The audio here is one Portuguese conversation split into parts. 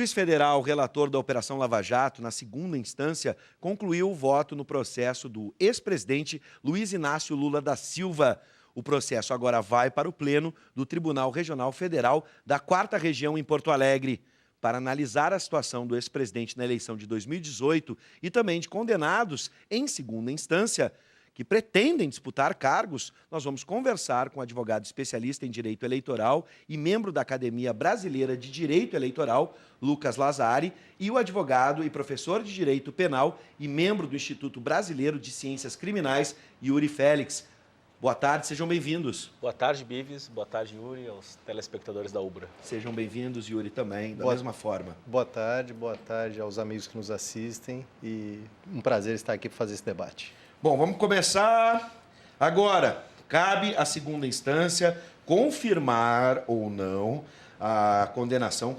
juiz federal relator da Operação Lava Jato, na segunda instância, concluiu o voto no processo do ex-presidente Luiz Inácio Lula da Silva. O processo agora vai para o Pleno do Tribunal Regional Federal da 4ª Região em Porto Alegre, para analisar a situação do ex-presidente na eleição de 2018 e também de condenados em segunda instância que pretendem disputar cargos. Nós vamos conversar com o advogado especialista em direito eleitoral e membro da Academia Brasileira de Direito Eleitoral, Lucas Lazari, e o advogado e professor de Direito Penal e membro do Instituto Brasileiro de Ciências Criminais, Yuri Félix. Boa tarde, sejam bem-vindos. Boa tarde, Bives. Boa tarde, Yuri, aos telespectadores da UBRA. Sejam bem-vindos, Yuri, também, da mesma forma. Boa tarde aos amigos que nos assistem e um prazer estar aqui para fazer esse debate. Bom, vamos começar agora. Cabe à segunda instância confirmar ou não a condenação,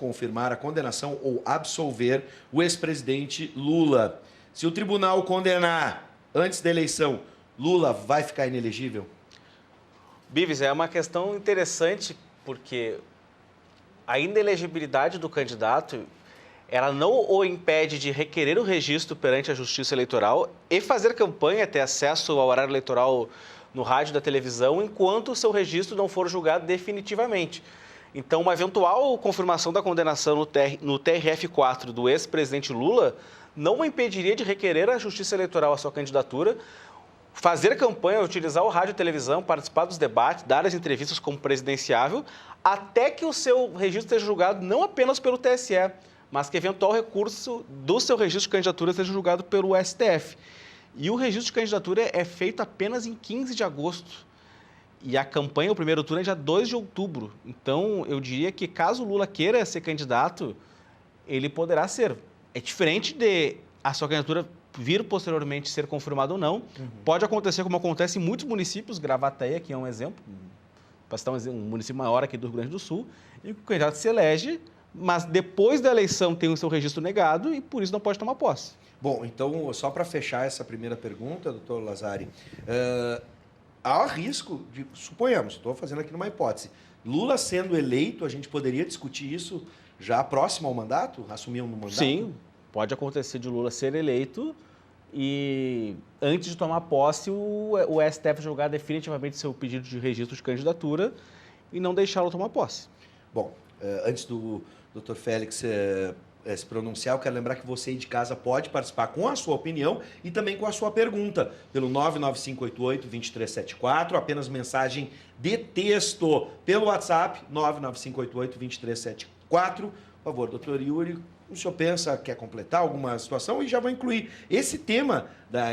ou absolver o ex-presidente Lula. Se o tribunal condenar antes da eleição, Lula vai ficar inelegível? Bives, é uma questão interessante porque a inelegibilidade do candidato, ela não o impede de requerer o registro perante a Justiça Eleitoral e fazer campanha, ter acesso ao horário eleitoral no rádio e da televisão, enquanto o seu registro não for julgado definitivamente. Então, uma eventual confirmação da condenação no TRF4 do ex-presidente Lula não o impediria de requerer à Justiça Eleitoral a sua candidatura, fazer campanha, utilizar o rádio e televisão, participar dos debates, dar as entrevistas como presidenciável, até que o seu registro seja julgado não apenas pelo TSE, mas que eventual recurso do seu registro de candidatura seja julgado pelo STF. E o registro de candidatura é feito apenas em 15 de agosto. E a campanha, o primeiro turno, é dia 2 de outubro. Então, eu diria que caso o Lula queira ser candidato, ele poderá ser. É diferente de a sua candidatura vir posteriormente ser confirmada ou não. Pode acontecer como acontece em muitos municípios, Gravataí aqui é um exemplo, para citar um município maior aqui do Rio Grande do Sul, e o candidato se elege, mas depois da eleição tem o seu registro negado e por isso não pode tomar posse. Bom, então, só para fechar essa primeira pergunta, doutor Lazari, há risco de, suponhamos, estou fazendo aqui numa hipótese, Lula sendo eleito, a gente poderia discutir isso já próximo ao mandato, assumir um mandato? Sim, pode acontecer de Lula ser eleito e antes de tomar posse o STF julgar definitivamente seu pedido de registro de candidatura e não deixá-lo tomar posse. Bom, antes do Dr. Félix se pronunciar, eu quero lembrar que você aí de casa pode participar com a sua opinião e também com a sua pergunta pelo 99588-2374, apenas mensagem de texto pelo WhatsApp 99588-2374. Por favor, doutor Yuri, o senhor pensa, quer completar alguma situação? E já vou incluir esse tema da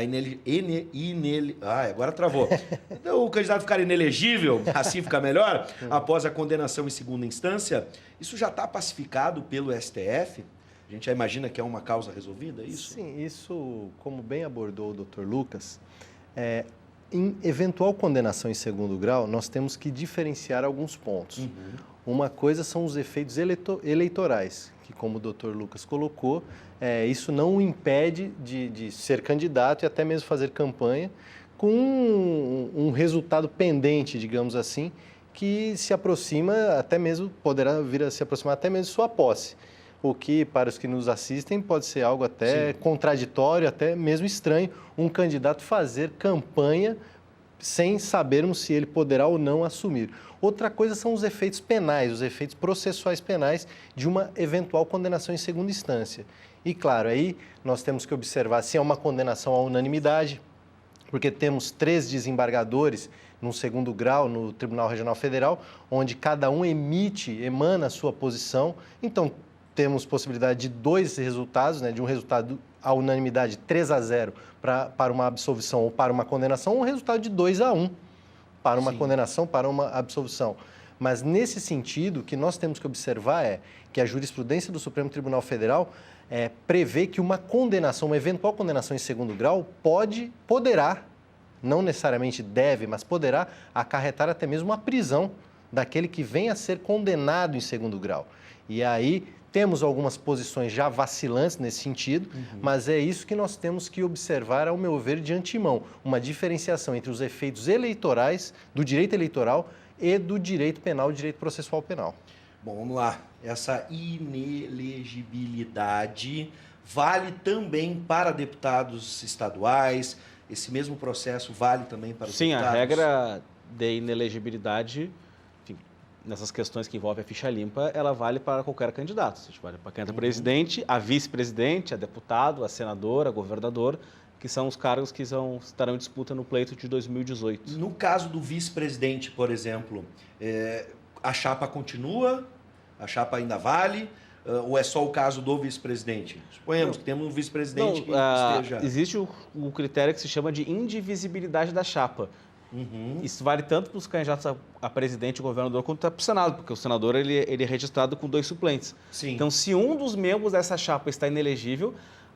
agora travou. Então, o candidato ficar inelegível, assim fica melhor, após a condenação em segunda instância, isso já está pacificado pelo STF? A gente já imagina que é uma causa resolvida, é isso? Sim, isso, como bem abordou o Dr. Lucas, em eventual condenação em segundo grau, nós temos que diferenciar alguns pontos. Uma coisa são os efeitos eleitorais, que como o Dr. Lucas colocou, isso não o impede de ser candidato e até mesmo fazer campanha com um resultado pendente, digamos assim, que se aproxima até mesmo, poderá vir a se aproximar até mesmo de sua posse. O que, para os que nos assistem, pode ser algo até contraditório, até mesmo estranho, um candidato fazer campanha sem sabermos se ele poderá ou não assumir. Outra coisa são os efeitos penais, os efeitos processuais penais de uma eventual condenação em segunda instância. E, claro, aí nós temos que observar se é uma condenação à unanimidade, porque temos 3 desembargadores no segundo grau, no Tribunal Regional Federal, onde cada um emana a sua posição. Então, temos possibilidade de 2 resultados, de um resultado à unanimidade 3-0 para uma absolvição ou para uma condenação, ou um resultado de 2-1 para uma condenação, para uma absolvição. Mas, nesse sentido, o que nós temos que observar é que a jurisprudência do Supremo Tribunal Federal prevê que uma condenação, uma eventual condenação em segundo grau poderá, não necessariamente deve, mas poderá acarretar até mesmo a prisão daquele que venha a ser condenado em segundo grau. E aí temos algumas posições já vacilantes nesse sentido, mas é isso que nós temos que observar, ao meu ver, de antemão. Uma diferenciação entre os efeitos eleitorais, do direito eleitoral e do direito penal, direito processual penal. Bom, vamos lá. Essa inelegibilidade vale também para deputados estaduais? Esse mesmo processo vale também para os deputados? Sim, a regra de inelegibilidade, enfim, nessas questões que envolvem a ficha limpa, ela vale para qualquer candidato. Ou seja, vale para candidato a presidente, a vice-presidente, a deputado, a senador, a governador, que são os cargos que estarão em disputa no pleito de 2018. No caso do vice-presidente, por exemplo, a chapa continua? A chapa ainda vale? Ou é só o caso do vice-presidente? Suponhamos que temos um vice-presidente que esteja... Existe o critério que se chama de indivisibilidade da chapa. Isso vale tanto para os candidatos a presidente e governador quanto para o Senado, porque o senador ele é registrado com 2 suplentes. Sim. Então, se um dos membros dessa chapa está inelegível,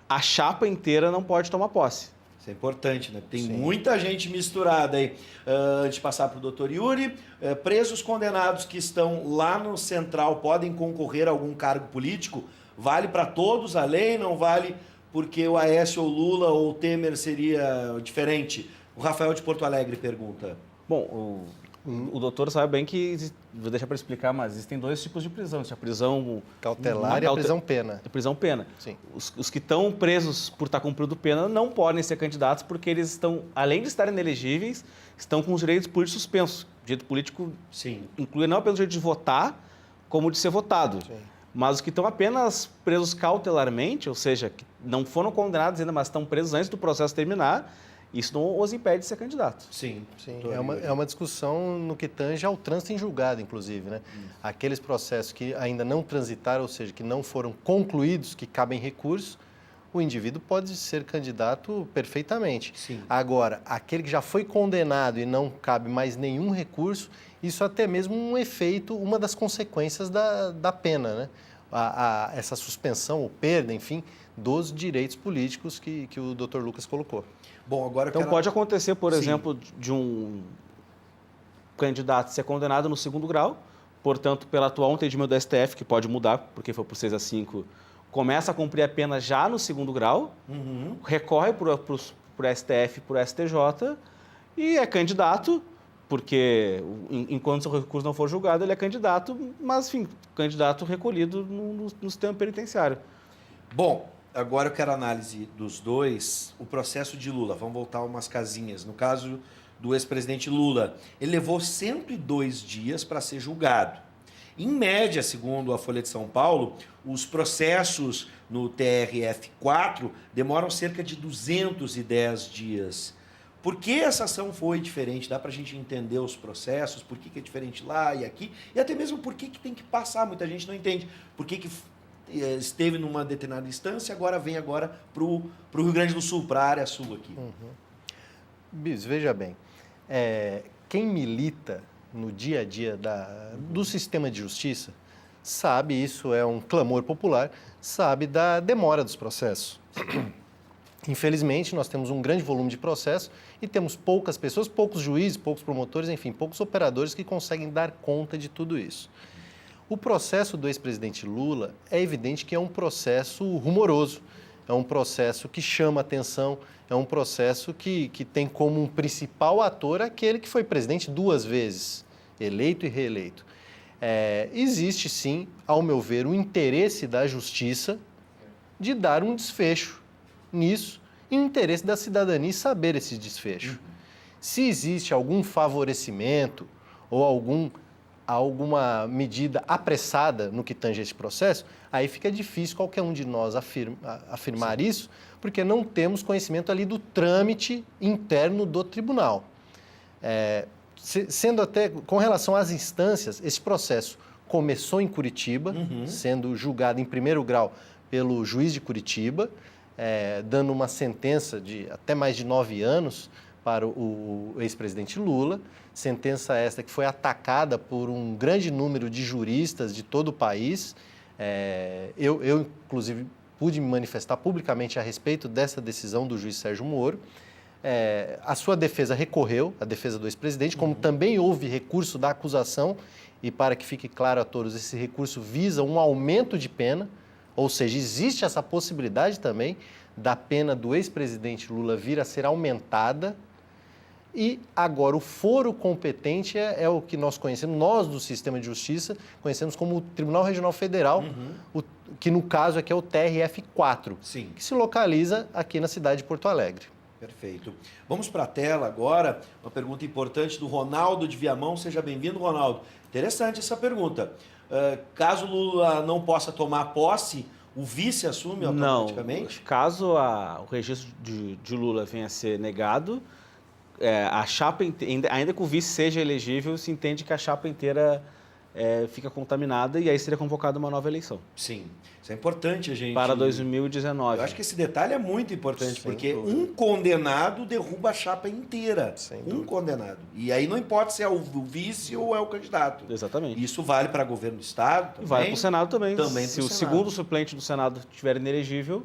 a chapa inteira não pode tomar posse. Isso é importante, né? Tem Sim. muita gente misturada aí. Antes de passar para o doutor Yuri, presos condenados que estão lá no Central podem concorrer a algum cargo político? Vale para todos a lei? Não vale porque o Aécio ou Lula ou o Temer seria diferente? O Rafael de Porto Alegre pergunta. Bom, o doutor sabe bem que, vou deixar para explicar, mas existem 2 tipos de prisão. Existe a prisão Cautelar e a prisão-pena. A prisão-pena. Sim. Os que estão presos por estar cumprindo pena não podem ser candidatos porque eles estão, além de estarem inelegíveis, estão com os direitos políticos suspensos. O direito político Sim. inclui não apenas o direito de votar, como de ser votado. Sim. Mas os que estão apenas presos cautelarmente, ou seja, que não foram condenados ainda, mas estão presos antes do processo terminar, isso não os impede de ser candidato. Sim. Sim, é uma discussão no que tange ao trânsito em julgado, inclusive, né? Aqueles processos que ainda não transitaram, ou seja, que não foram concluídos, que cabem recurso, o indivíduo pode ser candidato perfeitamente. Sim. Agora, aquele que já foi condenado e não cabe mais nenhum recurso, isso até mesmo um efeito, uma das consequências da pena, né? Essa suspensão ou perda, enfim, dos direitos políticos que o Dr. Lucas colocou. Bom, agora Então pode acontecer, por Sim. exemplo, de um candidato ser condenado no 2º grau, portanto, pelo atual entendimento do STF, que pode mudar, porque foi por 6-5, começa a cumprir a pena já no 2º grau, recorre para o STF, para o STJ e é candidato, porque enquanto seu recurso não for julgado, ele é candidato, mas, enfim, candidato recolhido no sistema penitenciário. Bom, agora eu quero análise dos dois. O processo de Lula, vamos voltar umas casinhas. No caso do ex-presidente Lula, ele levou 102 dias para ser julgado. Em média, segundo a Folha de São Paulo, os processos no TRF4 demoram cerca de 210 dias. Por que essa ação foi diferente? Dá para a gente entender os processos, por que é diferente lá e aqui, e até mesmo por que tem que passar, muita gente não entende. Por que esteve numa determinada instância, agora vem para o Rio Grande do Sul, para a área sul aqui. Bis, veja bem, quem milita no dia a dia do sistema de justiça sabe, isso é um clamor popular, sabe da demora dos processos. Infelizmente, nós temos um grande volume de processos e temos poucas pessoas, poucos juízes, poucos promotores, enfim, poucos operadores que conseguem dar conta de tudo isso. O processo do ex-presidente Lula é evidente que é um processo rumoroso, é um processo que chama atenção, é um processo que tem como um principal ator aquele que foi presidente 2 vezes, eleito e reeleito. Existe, sim, ao meu ver, o interesse da justiça de dar um desfecho nisso e o interesse da cidadania em saber esse desfecho. Se existe algum favorecimento ou alguma medida apressada no que tange esse processo, aí fica difícil qualquer um de nós afirmar Sim. isso, porque não temos conhecimento ali do trâmite interno do tribunal. Sendo até, com relação às instâncias, esse processo começou em Curitiba, sendo julgado em 1º grau pelo juiz de Curitiba, dando uma sentença de até mais de 9 anos para o ex-presidente Lula, sentença esta que foi atacada por um grande número de juristas de todo o país. Eu, inclusive, pude me manifestar publicamente a respeito dessa decisão do juiz Sérgio Moro. A sua defesa recorreu, a defesa do ex-presidente, como também houve recurso da acusação, e para que fique claro a todos, esse recurso visa um aumento de pena, ou seja, existe essa possibilidade também da pena do ex-presidente Lula vir a ser aumentada. E agora o foro competente é o que nós conhecemos, nós do sistema de justiça, conhecemos como o Tribunal Regional Federal, que no caso aqui é o TRF4, Sim. que se localiza aqui na cidade de Porto Alegre. Perfeito. Vamos para a tela agora. Uma pergunta importante do Ronaldo de Viamão. Seja bem-vindo, Ronaldo. Interessante essa pergunta. Caso Lula não possa tomar posse, o vice assume automaticamente? Não. Caso o registro de Lula venha a ser negado, a chapa, ainda que o vice seja elegível, se entende que a chapa inteira fica contaminada e aí seria convocada uma nova eleição. Sim, isso é importante a gente... Para 2019. Eu acho que esse detalhe é muito importante, Sem porque dúvida. um condenado derruba a chapa inteira. Sem Um dúvida. condenado. E aí não importa se é o vice ou é o candidato. Exatamente. Isso vale para governo do Estado também. E vale para o Senado também. Também Se pro o Senado. segundo suplente do Senado estiver inelegível,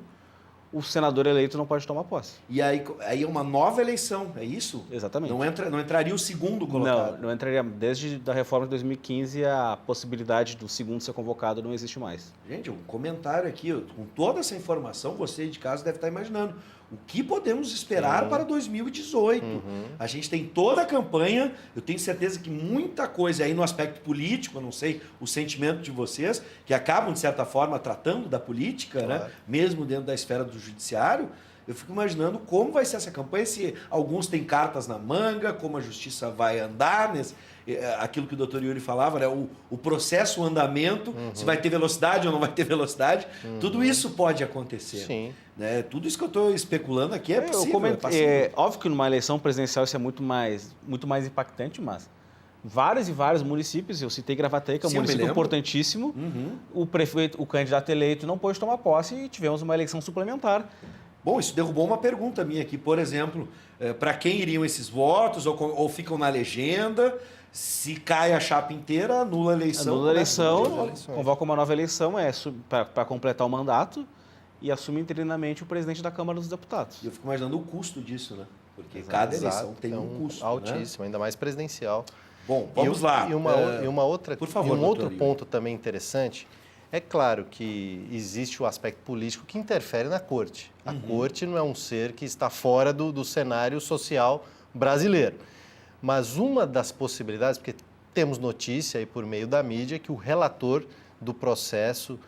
o senador eleito não pode tomar posse. E aí é uma nova eleição, é isso? Exatamente. Não entraria o segundo colocado? Não entraria. Desde a reforma de 2015, a possibilidade do segundo ser convocado não existe mais. Gente, um comentário aqui, com toda essa informação, você de casa deve estar imaginando. O que podemos esperar para 2018? A gente tem toda a campanha, eu tenho certeza que muita coisa aí no aspecto político, eu não sei o sentimento de vocês, que acabam, de certa forma, tratando da política, Claro. né? Mesmo dentro da esfera do judiciário. Eu fico imaginando como vai ser essa campanha, se alguns têm cartas na manga, como a justiça vai andar, aquilo que o doutor Yuri falava, né? O processo, o andamento, se vai ter velocidade ou não vai ter velocidade, tudo isso pode acontecer. Sim. Né? Tudo isso que eu estou especulando aqui é possível. É passível. É óbvio que numa eleição presidencial isso é muito mais impactante, mas vários e vários municípios, eu citei Gravataí, que é um Sim, eu me município lembro. importantíssimo, o candidato eleito não pôde tomar posse e tivemos uma eleição suplementar. Bom, isso derrubou uma pergunta minha aqui, por exemplo, para quem iriam esses votos ou ficam na legenda? Se cai a chapa inteira, anula a eleição. Anula a eleição, começa a convoca uma nova eleição para completar o mandato e assume interinamente o presidente da Câmara dos Deputados. E eu fico imaginando o custo disso, né? Porque Exato. cada eleição Exato, tem um custo. Né? altíssimo, ainda mais presidencial. Bom, vamos lá. E uma outra, por favor, um outro doutor Yuri. ponto também interessante, é claro que existe o aspecto político que interfere na corte. A corte não é um ser que está fora do cenário social brasileiro. Mas uma das possibilidades, porque temos notícia aí por meio da mídia, que o relator do processo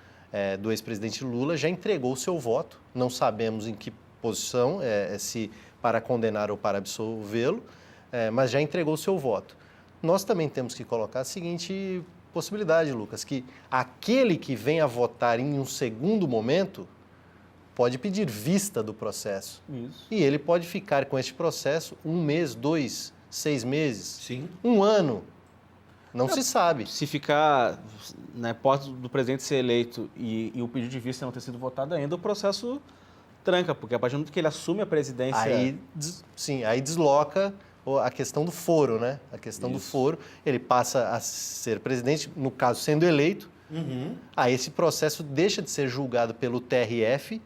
do ex-presidente Lula já entregou o seu voto. Não sabemos em que posição, se para condenar ou para absolvê-lo, mas já entregou o seu voto. Nós também temos que colocar a seguinte possibilidade, Lucas, que aquele que vem a votar em um segundo momento pode pedir vista do processo. Isso. E ele pode ficar com este processo 1 mês, 2, 6 meses, Sim. 1 ano. Não se sabe. Se ficar na hipótese do presidente ser eleito e o pedido de vista não ter sido votado ainda, o processo tranca, porque a partir do momento que ele assume a presidência... Aí desloca a questão do foro, né? A questão do Isso. foro, ele passa a ser presidente, no caso, sendo eleito, aí esse processo deixa de ser julgado pelo TRF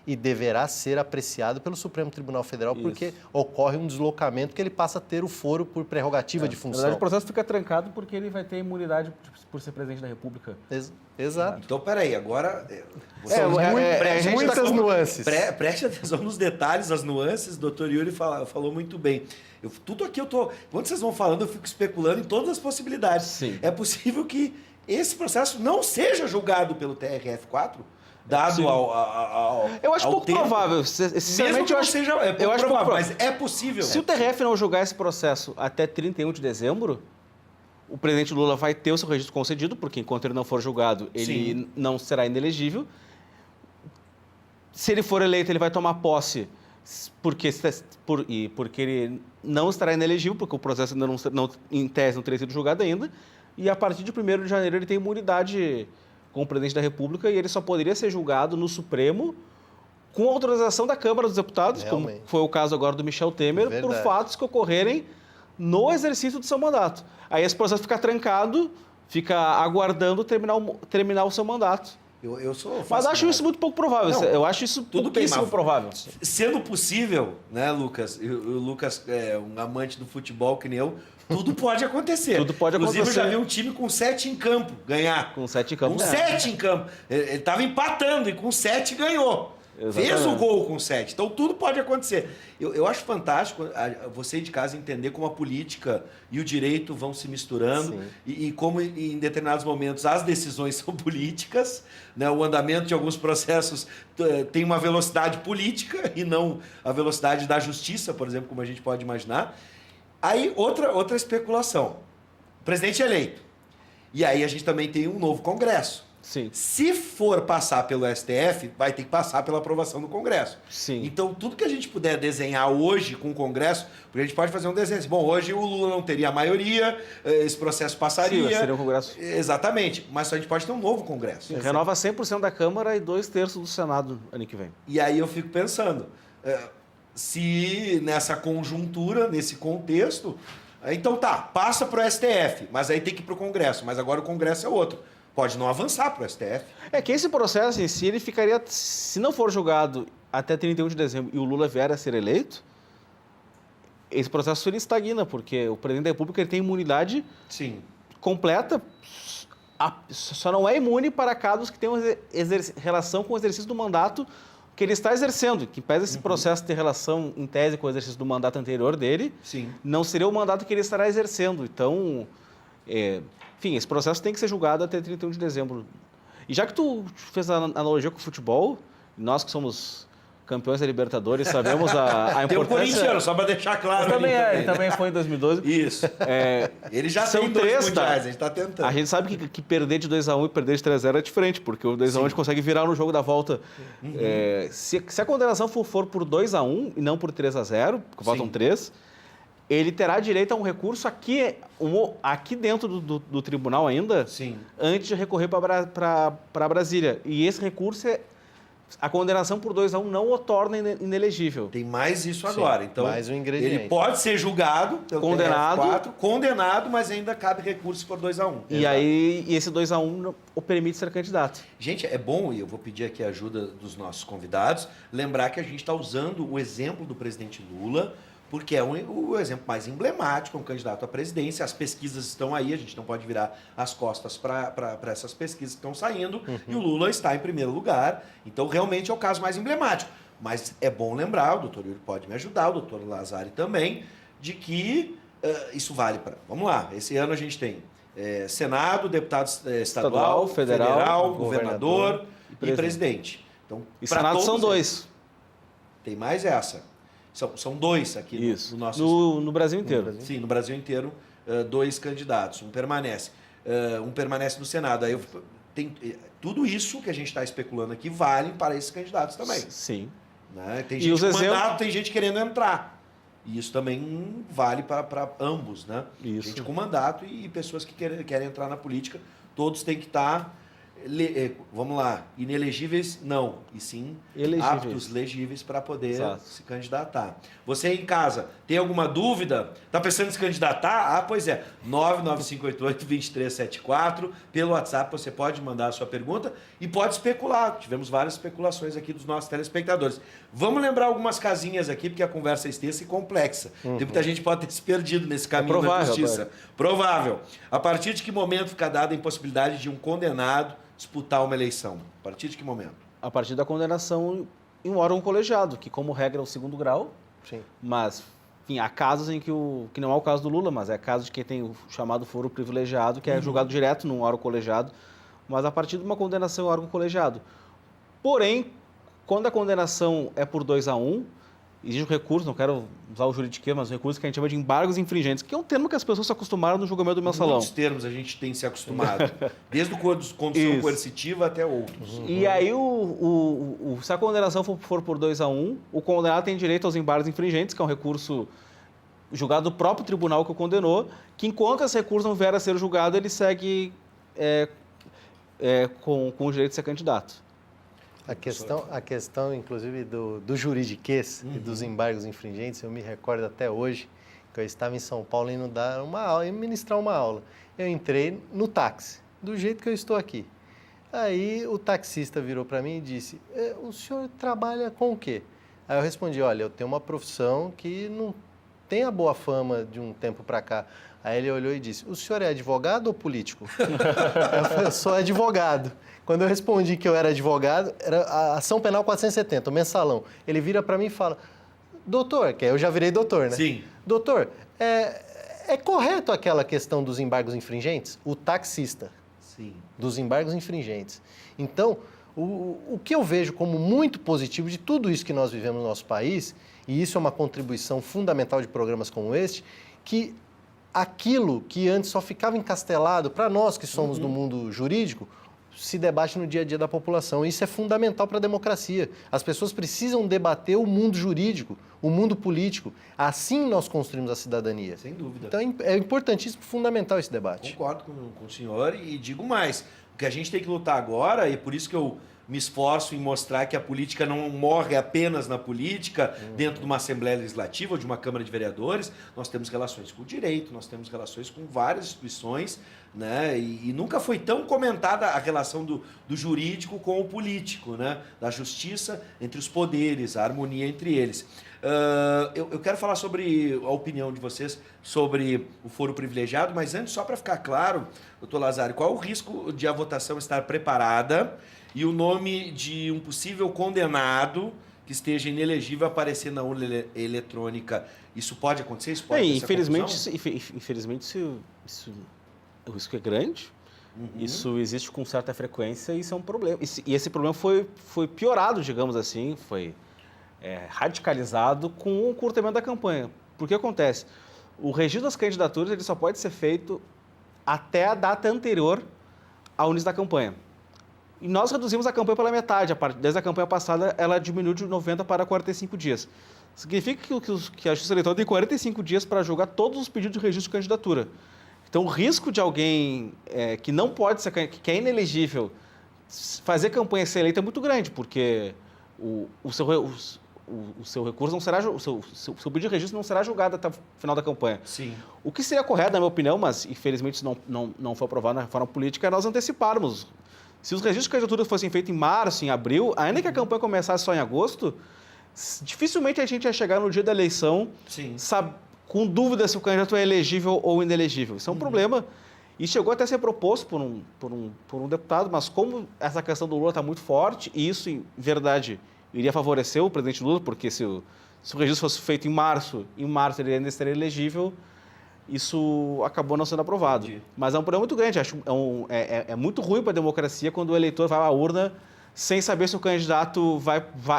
e deverá ser apreciado pelo Supremo Tribunal Federal, Isso. porque ocorre um deslocamento que ele passa a ter o foro por prerrogativa de Na função. verdade, o processo fica trancado porque ele vai ter imunidade por ser presidente da República. Exato. Então, peraí, agora... Muitas nuances. Preste atenção nos detalhes, as nuances. O doutor Yuri falou muito bem. Tudo aqui eu tô... Quando vocês vão falando, eu fico especulando em todas as possibilidades. Sim. É possível que esse processo não seja julgado pelo TRF4, dado Sim. ao Eu acho ao pouco tempo. provável. Mesmo que Sinceramente, eu não acho, seja pouco eu acho pouco provável, mas é possível. Se o TRF não julgar esse processo até 31 de dezembro, o presidente Lula vai ter o seu registro concedido, porque enquanto ele não for julgado, ele Sim. não será inelegível. Se ele for eleito, ele vai tomar posse porque ele não estará inelegível, porque o processo ainda não, em tese não teria sido julgado ainda. E a partir de 1º de janeiro ele tem imunidade como presidente da República e ele só poderia ser julgado no Supremo com autorização da Câmara dos Deputados, Realmente. como foi o caso agora do Michel Temer, por Verdade. fatos que ocorrerem no exercício do seu mandato. Aí esse processo fica trancado, fica aguardando terminar o seu mandato. Eu sou Mas acho isso muito pouco provável. Não, Eu acho isso tudo bem, pouquíssimo mas- provável. Sendo possível, né, Lucas? O Lucas é um amante do futebol que nem eu. Tudo pode acontecer. Tudo pode Inclusive, acontecer. eu já vi um time com 7 em campo ganhar. Com 7 Com campos. 7 em campo. Ele estava empatando e com 7 ganhou. Fez o gol com 7. Então tudo pode acontecer. Eu acho fantástico você de casa entender como a política e o direito vão se misturando e como em determinados momentos as decisões são políticas, né? O andamento de alguns processos tem uma velocidade política e não a velocidade da justiça, por exemplo, como a gente pode imaginar. Aí outra especulação. O presidente é eleito. E aí a gente também tem um novo Congresso. Sim. Se for passar pelo STF, vai ter que passar pela aprovação do Congresso. Sim. Então, tudo que a gente puder desenhar hoje com o Congresso, porque a gente pode fazer um desenho. Bom, hoje o Lula não teria a maioria, esse processo passaria. Sim, seria um Congresso. Exatamente. Mas a gente pode ter um novo Congresso. Sim, renova 100% da Câmara e 2/3 do Senado ano que vem. E aí eu fico pensando, se nessa conjuntura, nesse contexto, então passa para o STF, mas aí tem que ir para o Congresso. Mas agora o Congresso é outro. Pode não avançar para o STF. É que esse processo em si, ele ficaria, se não for julgado até 31 de dezembro e o Lula vier a ser eleito, esse processo ele estagna, porque o presidente da República ele tem imunidade completa, só não é imune para casos que tenham relação com o exercício do mandato que ele está exercendo, que pese esse processo ter relação, em tese, com o exercício do mandato anterior dele, não seria o mandato que ele estará exercendo. Então, enfim, esse processo tem que ser julgado até 31 de dezembro. E já que tu fez a analogia com o futebol, nós que somos campeões da Libertadores sabemos a importância... Tem o corintiano, só para deixar claro. Ele também foi em 2012. Isso. Ele já tem 2 mundiais, a gente está tentando. A gente sabe que perder de 2-1 e perder de 3-0 é diferente, porque o 2-1 a gente consegue virar no jogo da volta. Se a condenação for por 2-1 e não por 3-0, porque faltam 3... ele terá direito a um recurso aqui dentro do tribunal ainda, antes de recorrer para Brasília. E esse recurso, a condenação por 2-1 não o torna inelegível. Tem mais isso agora. Então, mais um ingrediente. Ele pode ser julgado, condenado, mas ainda cabe recurso por 2-1. E aí, esse 2-1 o permite ser candidato. Gente, é bom, e eu vou pedir aqui a ajuda dos nossos convidados, lembrar que a gente está usando o exemplo do presidente Lula, porque é o exemplo mais emblemático, um candidato à presidência. As pesquisas estão aí, a gente não pode virar as costas para essas pesquisas que estão saindo, e o Lula está em primeiro lugar. Então, realmente é o caso mais emblemático. Mas é bom lembrar, o doutor Yuri pode me ajudar, o doutor Lazari também, de que isso vale para... Vamos lá, esse ano a gente tem Senado, deputado estadual, federal, governador e presidente. Então, e Senado são 2. Tem mais essa. São 2 aqui no nosso... No Brasil inteiro. Sim, no Brasil inteiro, 2 candidatos. Um permanece no Senado. Aí tudo isso que a gente está especulando aqui vale para esses candidatos também. Sim. Né? Tem gente com mandato, tem gente querendo entrar. E isso também vale para ambos, né? Isso. Gente com mandato e pessoas que querem entrar na política. Todos têm que estar... vamos lá, inelegíveis não, e sim aptos, legíveis para poder se candidatar. Você em casa, tem alguma dúvida? Está pensando em se candidatar? Pois é, 99588-2374, pelo WhatsApp você pode mandar a sua pergunta e pode especular. Tivemos várias especulações aqui dos nossos telespectadores. Vamos lembrar algumas casinhas aqui, porque a conversa é extensa e complexa. Tem muita gente que pode ter se perdido nesse caminho da justiça. Provável. A partir de que momento fica dada a impossibilidade de um condenado disputar uma eleição? A partir de que momento? A partir da condenação em um órgão colegiado, que como regra é o 2º grau, mas enfim, há casos em que não é o caso do Lula, mas é caso de quem tem o chamado foro privilegiado, que é julgado direto num órgão colegiado, mas a partir de uma condenação em órgão colegiado. Porém, quando a condenação é por 2-1, existe um recurso, não quero usar o juridiquês, mas um recurso que a gente chama de embargos infringentes, que é um termo que as pessoas se acostumaram no julgamento do mensalão. Muitos termos a gente tem se acostumado, desde condição coercitiva até outros. E aí, se a condenação for por 2-1, o condenado tem direito aos embargos infringentes, que é um recurso julgado do próprio tribunal que o condenou, que enquanto esse recurso não vier a ser julgado, ele segue com o direito de ser candidato. A questão, inclusive, do juridiquês e dos embargos infringentes, eu me recordo até hoje que eu estava em São Paulo indo dar uma aula, indo ministrar uma aula. Eu entrei no táxi, do jeito que eu estou aqui. Aí o taxista virou para mim e disse, o senhor trabalha com o quê? Aí eu respondi, olha, eu tenho uma profissão que tem a boa fama de um tempo para cá. Aí ele olhou e disse, o senhor é advogado ou político? Eu falei, eu sou advogado. Quando eu respondi que eu era advogado, era a ação penal 470, o mensalão. Ele vira para mim e fala, doutor, que eu já virei doutor, né? Sim. Doutor, é correto aquela questão dos embargos infringentes? O taxista. Sim. Dos embargos infringentes. Então, o que eu vejo como muito positivo de tudo isso que nós vivemos no nosso país, e isso é uma contribuição fundamental de programas como este, que aquilo que antes só ficava encastelado para nós que somos do mundo jurídico, se debate no dia a dia da população. Isso é fundamental para a democracia. As pessoas precisam debater o mundo jurídico, o mundo político. Assim nós construímos a cidadania. Sem dúvida. Então é importantíssimo, fundamental esse debate. Concordo com o senhor e digo mais. O que a gente tem que lutar agora, e por isso que eu me esforço em mostrar que a política não morre apenas na política, dentro de uma Assembleia Legislativa ou de uma Câmara de Vereadores. Nós temos relações com o direito, nós temos relações com várias instituições, né? E nunca foi tão comentada a relação do jurídico com o político, né? Da justiça entre os poderes, a harmonia entre eles. Eu quero falar sobre a opinião de vocês sobre o foro privilegiado, mas antes, só para ficar claro, doutor Lazari, qual é o risco de a votação estar preparada e o nome de um possível condenado que esteja inelegível aparecer na urna eletrônica? Isso pode acontecer? Isso pode infelizmente o risco é grande. Isso existe com certa frequência e isso é um problema. E esse problema foi piorado, digamos assim, foi radicalizado com o curtamento da campanha. Por que acontece? O registro das candidaturas ele só pode ser feito até a data anterior ao início da campanha. E nós reduzimos a campanha pela metade. Desde a campanha passada, ela diminuiu de 90 para 45 dias. Significa que a Justiça Eleitoral tem 45 dias para julgar todos os pedidos de registro de candidatura. Então, o risco de alguém que não pode ser, que é inelegível, fazer campanha e ser eleito é muito grande, porque o seu recurso não será, o seu pedido de registro não será julgado até o final da campanha. Sim. O que seria correto, na minha opinião, mas infelizmente isso não foi aprovado na reforma política, é nós anteciparmos. Se os registros de candidatura fossem feitos em março, em abril, ainda que a campanha começasse só em agosto, dificilmente a gente ia chegar no dia da eleição com dúvida se o candidato é elegível ou inelegível. Isso é um problema e chegou até a ser proposto por um deputado, mas como essa questão do Lula está muito forte, e isso, em verdade, iria favorecer o presidente Lula, porque se o registro fosse feito em março ele ainda estaria elegível, isso acabou não sendo aprovado. Entendi. Mas é um problema muito grande. É muito ruim para a democracia quando o eleitor vai à urna sem saber se o candidato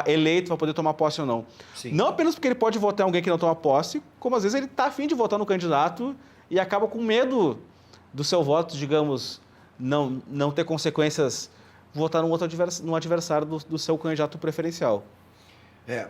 eleito vai poder tomar posse ou não. Sim. Não apenas porque ele pode votar em alguém que não toma posse, como às vezes ele está afim de votar no candidato e acaba com medo do seu voto, digamos, não ter consequências, votar num adversário do seu candidato preferencial.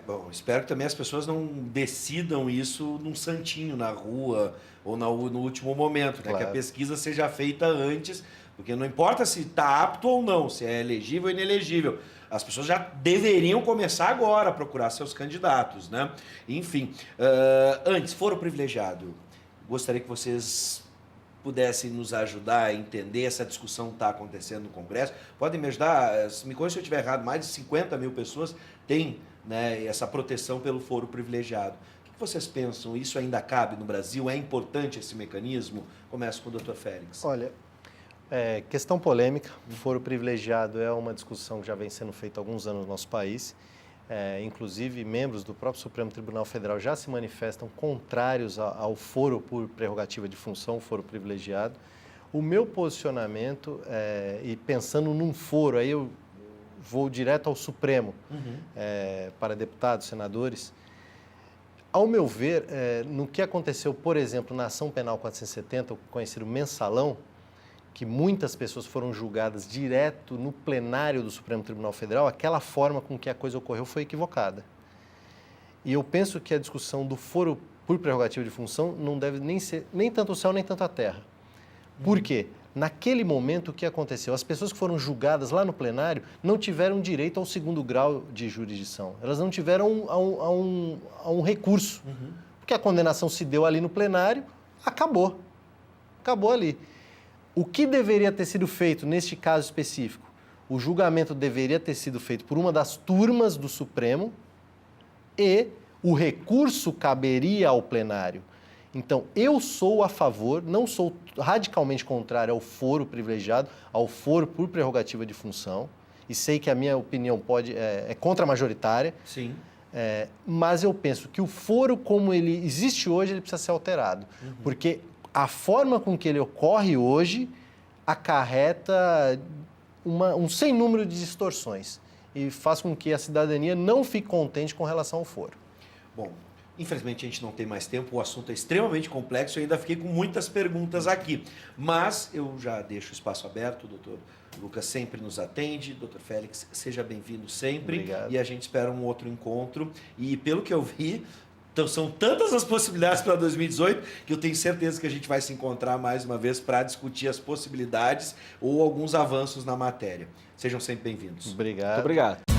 Bom, espero que também as pessoas não decidam isso num santinho na rua ou no último momento, né? Claro. Que a pesquisa seja feita antes, porque não importa se está apto ou não, se é elegível ou inelegível. As pessoas já deveriam começar agora a procurar seus candidatos, né? Enfim, antes, foro privilegiado. Gostaria que vocês pudessem nos ajudar a entender essa discussão que está acontecendo no Congresso. Podem me ajudar? Me corrija se eu estiver errado, mais de 50 mil pessoas têm, né, essa proteção pelo foro privilegiado. O que vocês pensam? Isso ainda cabe no Brasil? É importante esse mecanismo? Começo com o doutor Félix. Olha, questão polêmica. O foro privilegiado é uma discussão que já vem sendo feita há alguns anos no nosso país. Inclusive, membros do próprio Supremo Tribunal Federal já se manifestam contrários ao foro por prerrogativa de função, o foro privilegiado. O meu posicionamento, e pensando num foro, aí eu vou direto ao Supremo, para deputados, senadores. Ao meu ver, no que aconteceu, por exemplo, na ação penal 470, o conhecido mensalão, que muitas pessoas foram julgadas direto no plenário do Supremo Tribunal Federal, aquela forma com que a coisa ocorreu foi equivocada. E eu penso que a discussão do foro por prerrogativa de função não deve nem ser nem tanto o céu nem tanto a terra. Por quê? Naquele momento, o que aconteceu? As pessoas que foram julgadas lá no plenário não tiveram direito ao segundo grau de jurisdição. Elas não tiveram a um recurso. Porque a condenação se deu ali no plenário, acabou. Acabou ali. O que deveria ter sido feito neste caso específico? O julgamento deveria ter sido feito por uma das turmas do Supremo e o recurso caberia ao plenário. Então, eu sou a favor, não sou radicalmente contrário ao foro privilegiado, ao foro por prerrogativa de função, e sei que a minha opinião é contra-majoritária. Sim. Mas eu penso que o foro, como ele existe hoje, ele precisa ser alterado. Porque a forma com que ele ocorre hoje acarreta um sem número de distorções e faz com que a cidadania não fique contente com relação ao foro. Bom, infelizmente a gente não tem mais tempo, o assunto é extremamente complexo, eu ainda fiquei com muitas perguntas aqui. Mas eu já deixo o espaço aberto, doutor Lucas sempre nos atende, doutor Félix, seja bem-vindo sempre. Obrigado. E a gente espera um outro encontro. E pelo que eu vi, então, são tantas as possibilidades para 2018 que eu tenho certeza que a gente vai se encontrar mais uma vez para discutir as possibilidades ou alguns avanços na matéria. Sejam sempre bem-vindos. Obrigado. Muito obrigado.